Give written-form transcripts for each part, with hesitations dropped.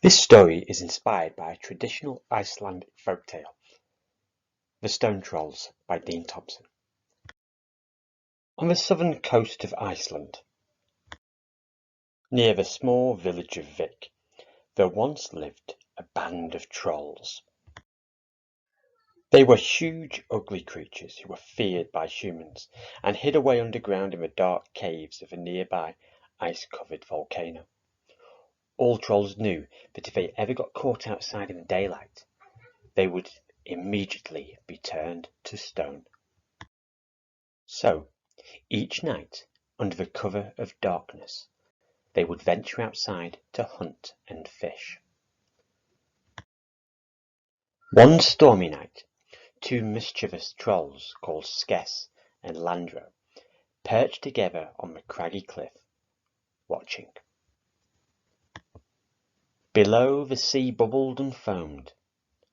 This story is inspired by a traditional Icelandic folktale, The Stone Trolls by Dean Thompson. On the southern coast of Iceland, near the small village of Vik, there once lived a band of trolls. They were huge, ugly creatures who were feared by humans and hid away underground in the dark caves of a nearby ice-covered volcano. All trolls knew that if they ever got caught outside in the daylight, they would immediately be turned to stone. So, each night, under the cover of darkness, they would venture outside to hunt and fish. One stormy night, two mischievous trolls called Skess and Landro perched together on the craggy cliff, watching. Below, the sea bubbled and foamed.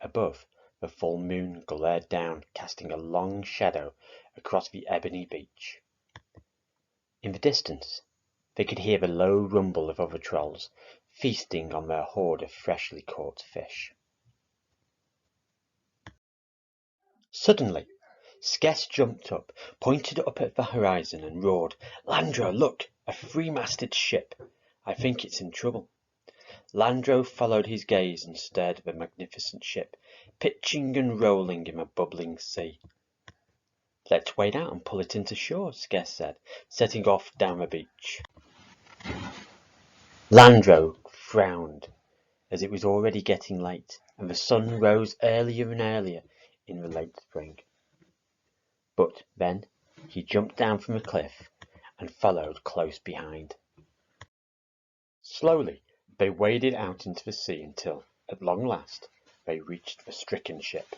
Above, the full moon glared down, casting a long shadow across the ebony beach. In the distance, they could hear the low rumble of other trolls feasting on their hoard of freshly caught fish. Suddenly, Skess jumped up, pointed up at the horizon and roared, "Landro, look! A three-masted ship! I think it's in trouble." Landro followed his gaze and stared at the magnificent ship, pitching and rolling in a bubbling sea. "Let's wade out and pull it into shore," Skess said, setting off down the beach. Landro frowned, as it was already getting late, and the sun rose earlier and earlier in the late spring. But then he jumped down from the cliff and followed close behind. Slowly they waded out into the sea until, at long last, they reached the stricken ship.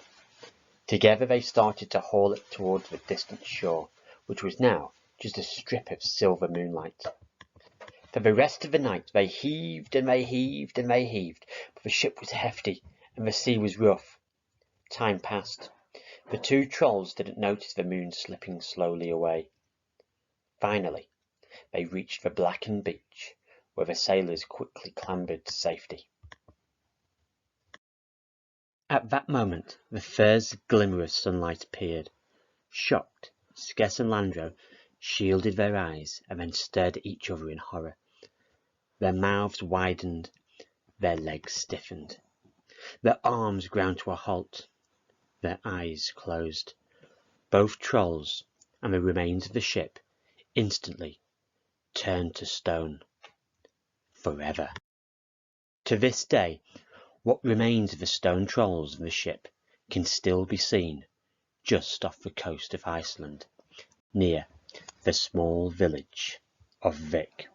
Together they started to haul it towards the distant shore, which was now just a strip of silver moonlight. For the rest of the night they heaved and they heaved and they heaved, but the ship was hefty and the sea was rough. Time passed. The two trolls didn't notice the moon slipping slowly away. Finally, they reached the blackened beach, where the sailors quickly clambered to safety. At that moment, the first glimmer of sunlight appeared. Shocked, Skess and Landro shielded their eyes and then stared at each other in horror. Their mouths widened, their legs stiffened, their arms ground to a halt, their eyes closed. Both trolls and the remains of the ship instantly turned to stone. Forever. To this day, what remains of the stone trolls and the ship can still be seen just off the coast of Iceland, near the small village of Vik.